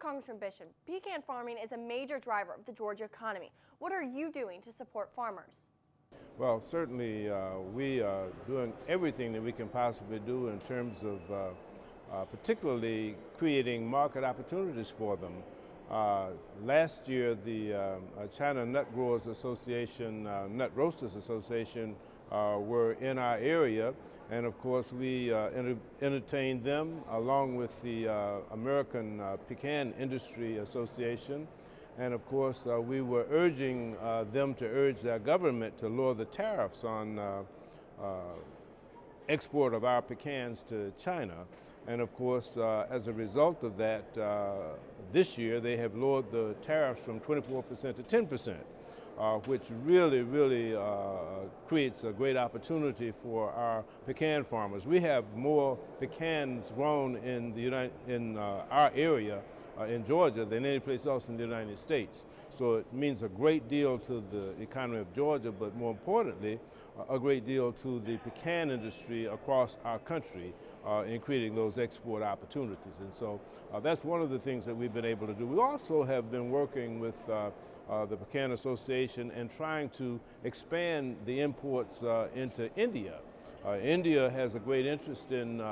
Congressman Bishop, pecan farming is a major driver of the Georgia economy. What are you doing to support farmers? Well, certainly we are doing everything that we can possibly do in terms of particularly creating market opportunities for them. Last year, the China Nut Growers Association, Nut Roasters Association were in our area, and of course we entertained them along with the American Pecan Industry Association. And of course, we were urging them to urge their government to lower the tariffs on export of our pecans to China. And of course, as a result of that, this year they have lowered the tariffs from 24% to 10%, which really creates a great opportunity for our pecan farmers. We have more pecans grown in our area in Georgia than any place else in the United States. So it means a great deal to the economy of Georgia, but more importantly, a great deal to the pecan industry across our country in creating those export opportunities. And so that's one of the things that we've been able to do. We also have been working with the Pecan Association and trying to expand the imports into India. India has a great interest in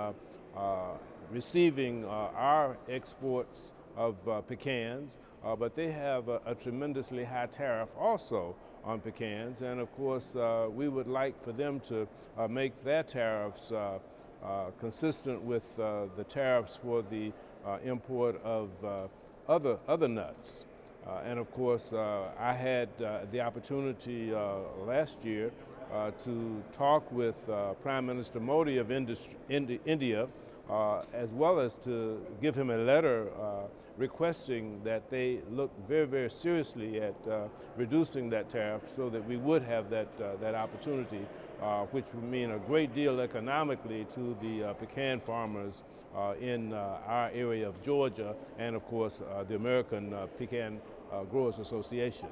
receiving our exports of pecans, but they have a tremendously high tariff also on pecans, and of course we would like for them to make their tariffs consistent with the tariffs for the import of other nuts. And of course I had the opportunity last year to talk with Prime Minister Modi of India, as well as to give him a letter requesting that they look very seriously at reducing that tariff so that we would have that opportunity, which would mean a great deal economically to the pecan farmers in our area of Georgia, and of course the American Pecan Growers Association.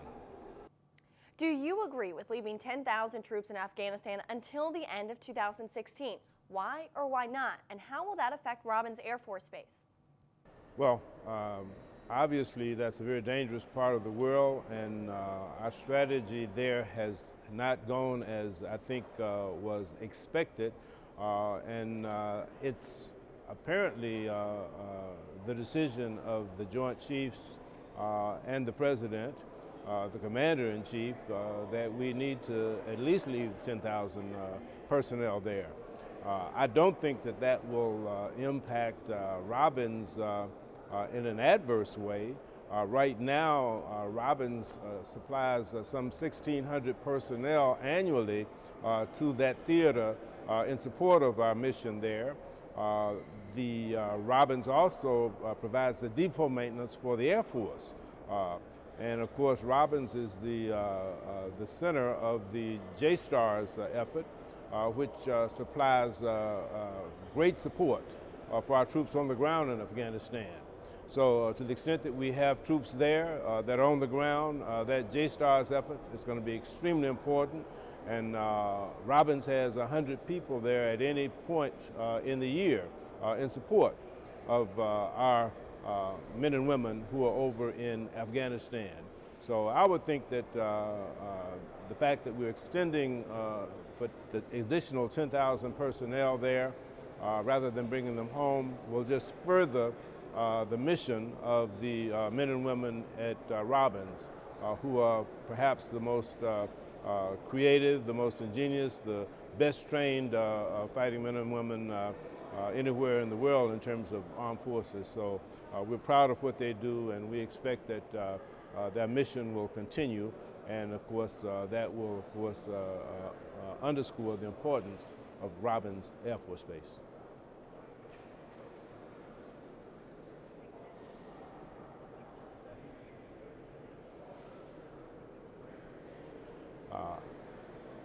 Do you agree with leaving 10,000 troops in Afghanistan until the end of 2016? Why or why not? And how will that affect Robins Air Force Base? Well, obviously that's a very dangerous part of the world, and our strategy there has not gone as I think was expected, and it's apparently the decision of the Joint Chiefs and the President, the Commander-in-Chief, that we need to at least leave 10,000 personnel there. I don't think that will impact Robins in an adverse way. Right now, Robins supplies some 1,600 personnel annually to that theater in support of our mission there. The Robins also provides the depot maintenance for the Air Force. And of course, Robins is the center of the JSTARS effort, which supplies great support for our troops on the ground in Afghanistan. So to the extent that we have troops there that are on the ground, that JSTARS effort is going to be extremely important. And Robins has 100 people there at any point in the year in support of our men and women who are over in Afghanistan. So I would think that the fact that we're extending for the additional 10,000 personnel there rather than bringing them home will just further the mission of the men and women at Robins, who are perhaps the most creative, the most ingenious, the best trained fighting men and women anywhere in the world in terms of armed forces. So we're proud of what they do, and we expect that their mission will continue, and of course that will of course underscore the importance of Robins Air Force Base.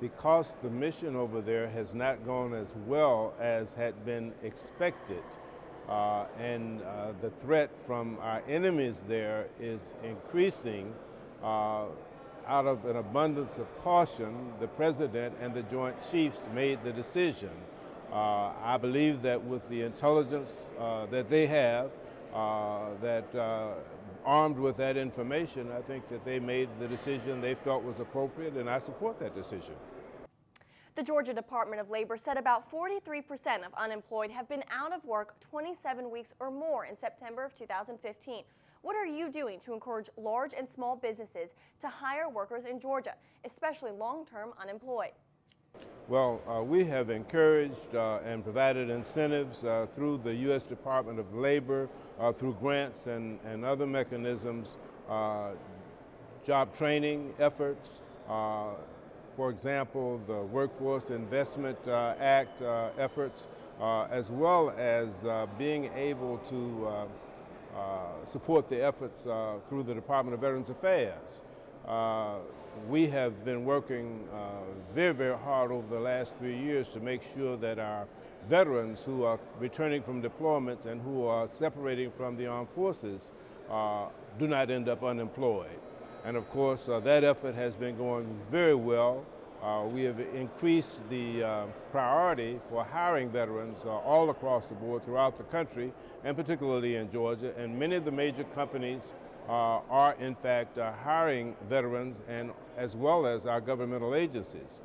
Because the mission over there has not gone as well as had been expected, and the threat from our enemies there is increasing, out of an abundance of caution, the President and the Joint Chiefs made the decision. I believe that with the intelligence that they have, armed with that information, I think that they made the decision they felt was appropriate, and I support that decision. The Georgia Department of Labor said about 43% of unemployed have been out of work 27 weeks or more in September of 2015. What are you doing to encourage large and small businesses to hire workers in Georgia, especially long-term unemployed? Well, we have encouraged and provided incentives through the U.S. Department of Labor, through grants and other mechanisms, job training efforts. For example, the Workforce Investment Act efforts, as well as being able to support the efforts through the Department of Veterans Affairs. We have been working very, very hard over the last 3 years to make sure that our veterans who are returning from deployments and who are separating from the armed forces do not end up unemployed. And of course, that effort has been going very well. We have increased the priority for hiring veterans all across the board throughout the country, and particularly in Georgia. And many of the major companies are in fact hiring veterans, and as well as our governmental agencies,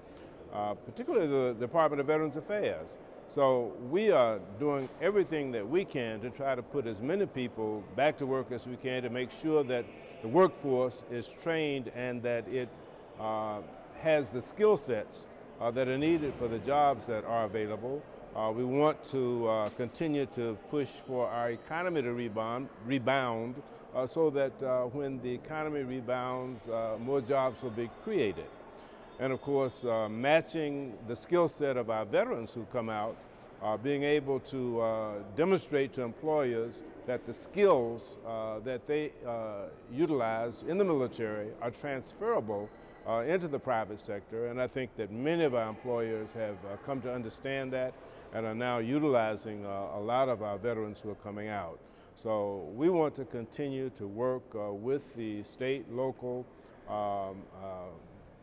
particularly the Department of Veterans Affairs. So we are doing everything that we can to try to put as many people back to work as we can, to make sure that the workforce is trained and that it has the skill sets that are needed for the jobs that are available. We want to continue to push for our economy to rebound so that when the economy rebounds, more jobs will be created. And of course, matching the skill set of our veterans who come out, being able to demonstrate to employers that the skills that they utilize in the military are transferable into the private sector. And I think that many of our employers have come to understand that and are now utilizing a lot of our veterans who are coming out. So we want to continue to work with the state, local,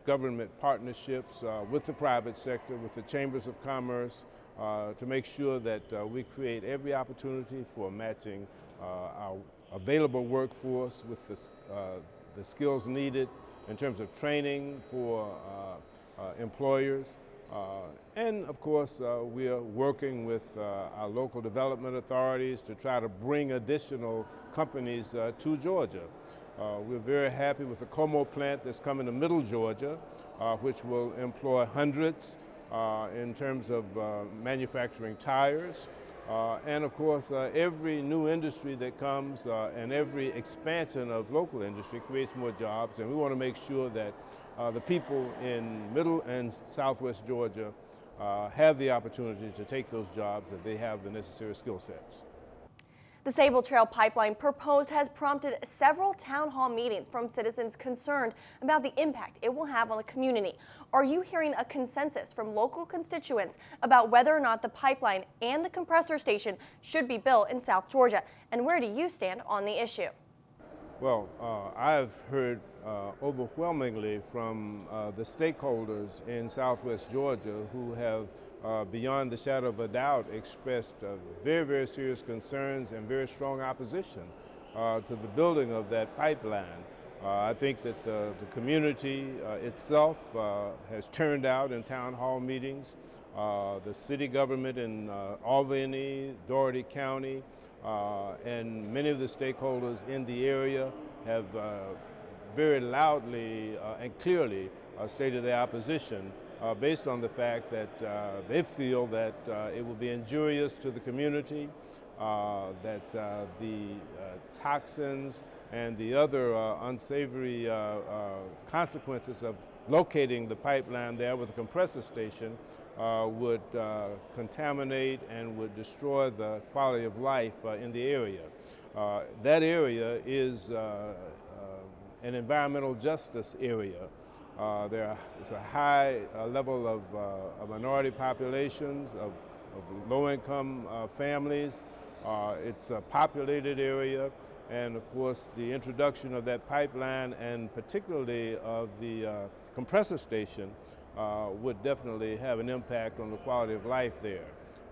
government partnerships, with the private sector, with the chambers of commerce, to make sure that we create every opportunity for matching our available workforce with the skills needed in terms of training for employers. And of course, we are working with our local development authorities to try to bring additional companies to Georgia. We're very happy with the Como plant that's coming to Middle Georgia, which will employ hundreds in terms of manufacturing tires. And of course, every new industry that comes and every expansion of local industry creates more jobs, and we want to make sure that the people in Middle and Southwest Georgia have the opportunity to take those jobs, that they have the necessary skill sets. The Sable Trail Pipeline proposed has prompted several town hall meetings from citizens concerned about the impact it will have on the community. Are you hearing a consensus from local constituents about whether or not the pipeline and the compressor station should be built in South Georgia? And where do you stand on the issue? Well, I've heard overwhelmingly from the stakeholders in Southwest Georgia who have beyond the shadow of a doubt expressed very, very serious concerns and very strong opposition to the building of that pipeline. I think that the community itself has turned out in town hall meetings. The city government in Albany, Dougherty County, and many of the stakeholders in the area have very loudly and clearly stated their opposition based on the fact that they feel that it will be injurious to the community, that the toxins and the other unsavory consequences of locating the pipeline there with a compressor station would contaminate and would destroy the quality of life in the area. That area is an environmental justice area. There is a high level of minority populations, of low-income families. It's a populated area, and of course the introduction of that pipeline and particularly of the compressor station would definitely have an impact on the quality of life there.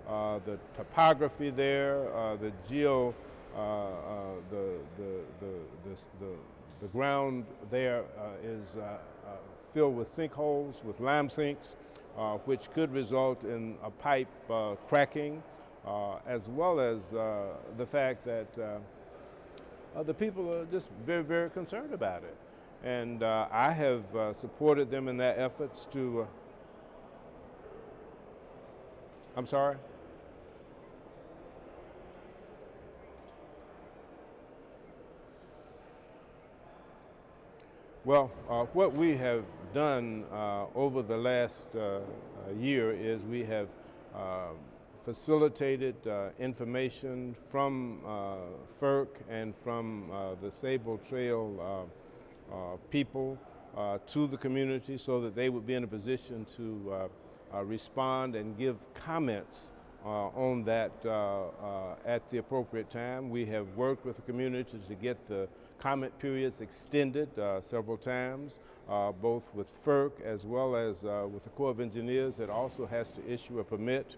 The topography there, the the ground there is filled with sinkholes, with lime sinks, which could result in a pipe cracking, as well as the fact that the people are just very, very concerned about it. And I have supported them in their efforts to, I'm sorry? Well, what we have done over the last year is we have facilitated information from FERC and from the Sable Trail people to the community so that they would be in a position to respond and give comments on that at the appropriate time. We have worked with the community to get the comment periods extended several times, both with FERC as well as with the Corps of Engineers that also has to issue a permit.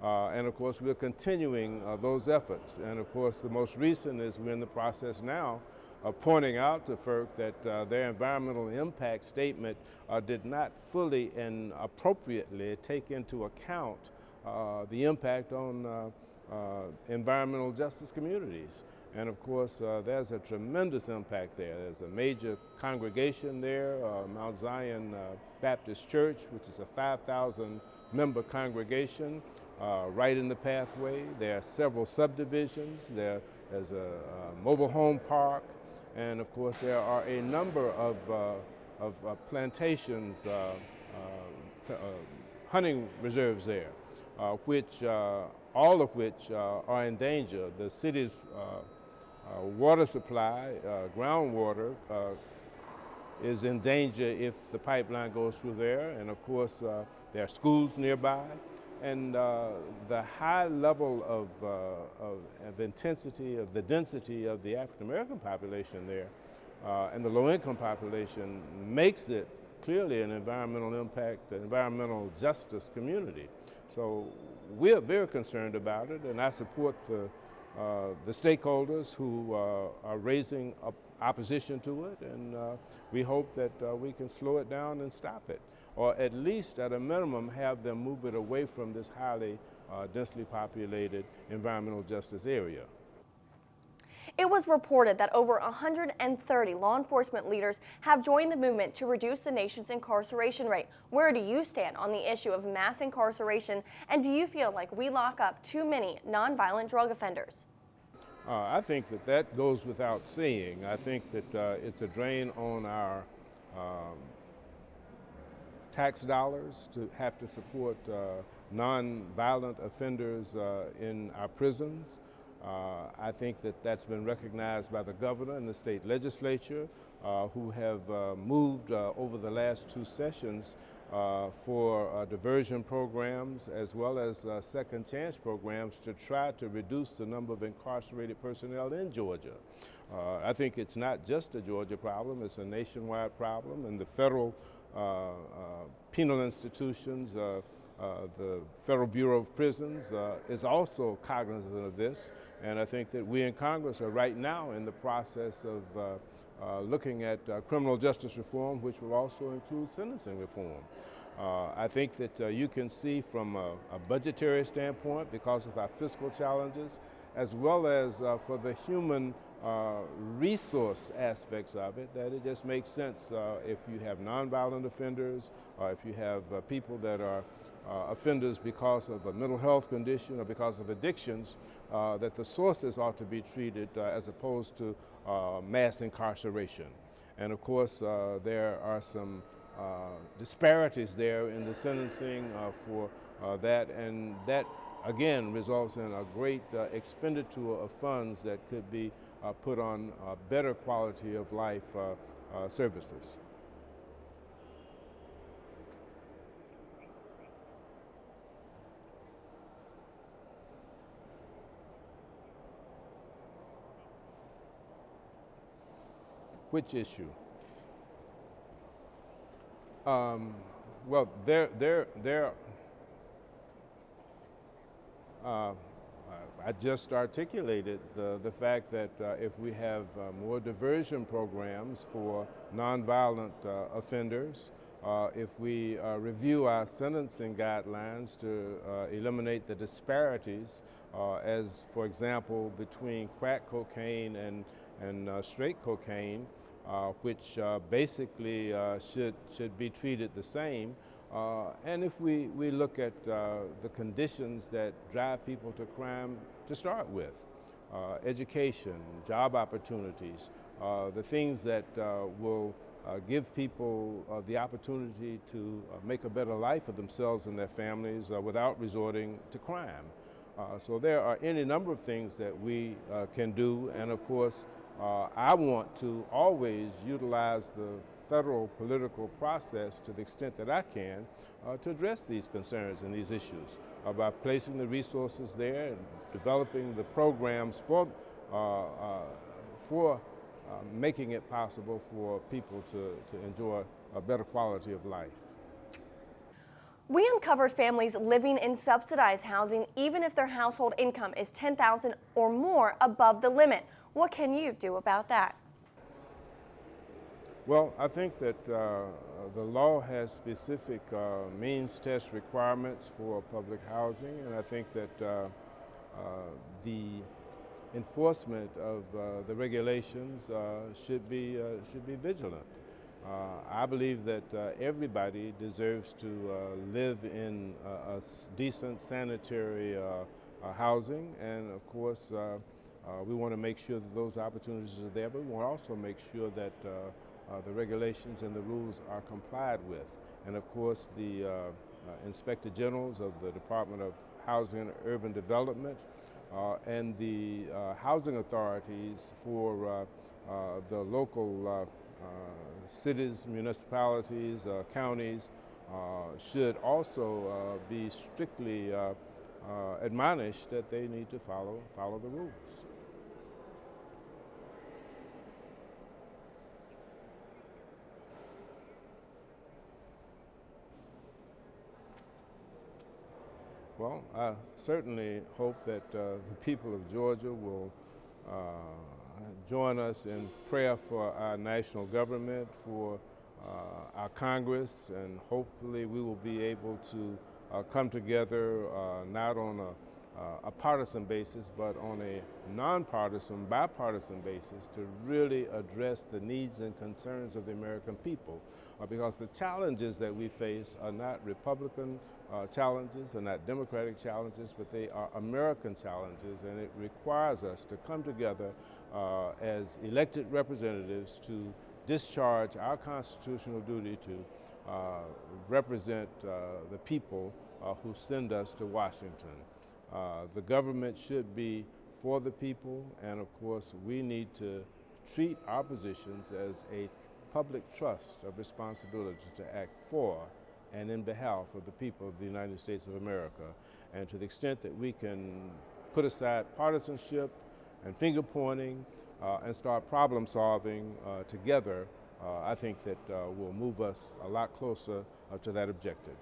And of course, we're continuing those efforts. And of course, the most recent is we're in the process now of pointing out to FERC that their environmental impact statement did not fully and appropriately take into account the impact on environmental justice communities. And of course, there's a tremendous impact there. There's a major congregation there, Mount Zion Baptist Church, which is a 5,000 member congregation right in the pathway. There are several subdivisions. There's a mobile home park. And of course, there are a number of plantations, hunting reserves there, which all of which are in danger. The city's water supply, groundwater, is in danger if the pipeline goes through there. And of course, there are schools nearby. And the high level of intensity, of the density of the African American population there and the low-income population makes it clearly an environmental impact, environmental justice community. So we're very concerned about it, and I support the stakeholders who are raising opposition to it, and we hope that we can slow it down and stop it, or at least at a minimum have them move it away from this highly densely populated environmental justice area. It was reported that over 130 law enforcement leaders have joined the movement to reduce the nation's incarceration rate. Where do you stand on the issue of mass incarceration, and do you feel like we lock up too many nonviolent drug offenders? I think that goes without saying. I think that it's a drain on our tax dollars to have to support nonviolent offenders in our prisons. I think that that's been recognized by the governor and the state legislature, who have moved over the last two sessions for diversion programs as well as second chance programs to try to reduce the number of incarcerated personnel in Georgia. I think it's not just a Georgia problem, it's a nationwide problem, and the federal penal institutions, the Federal Bureau of Prisons is also cognizant of this, and I think that we in Congress are right now in the process of looking at criminal justice reform, which will also include sentencing reform. I think that you can see from a budgetary standpoint, because of our fiscal challenges, as well as for the human resource aspects of it, that it just makes sense if you have nonviolent offenders, or if you have people that are offenders because of a mental health condition or because of addictions, that the sources ought to be treated as opposed to mass incarceration. And of course, there are some disparities there in the sentencing for that, and that again results in a great expenditure of funds that could be put on better quality of life services. Which issue? Well, I just articulated the fact that if we have more diversion programs for nonviolent offenders, if we review our sentencing guidelines to eliminate the disparities, as for example between crack cocaine and straight cocaine, which basically should be treated the same. And if we look at the conditions that drive people to crime to start with, education, job opportunities, the things that will give people the opportunity to make a better life for themselves and their families without resorting to crime. So there are any number of things that we can do, and of course I want to always utilize the federal political process to the extent that I can to address these concerns and these issues by placing the resources there and developing the programs for making it possible for people to enjoy a better quality of life. We uncovered families living in subsidized housing even if their household income is $10,000 or more above the limit. What can you do about that? Well, I think that the law has specific means test requirements for public housing, and I think that the enforcement of the regulations should be vigilant. I believe that everybody deserves to live in a decent sanitary housing, and of course we want to make sure that those opportunities are there, but we want to also make sure that the regulations and the rules are complied with. And of course the Inspector Generals of the Department of Housing and Urban Development and the housing authorities for the local cities, municipalities, counties should also be strictly admonished that they need to follow the rules. Well, I certainly hope that the people of Georgia will join us in prayer for our national government, for our Congress, and hopefully we will be able to come together not on a partisan basis, but on a nonpartisan, bipartisan basis to really address the needs and concerns of the American people. Because the challenges that we face are not Republican challenges, are not Democratic challenges, but they are American challenges, and it requires us to come together as elected representatives to discharge our constitutional duty to represent the people who send us to Washington. The government should be for the people, and of course we need to treat our positions as a public trust of responsibility to act for and in behalf of the people of the United States of America. And to the extent that we can put aside partisanship and finger pointing and start problem solving together, I think that will move us a lot closer to that objective.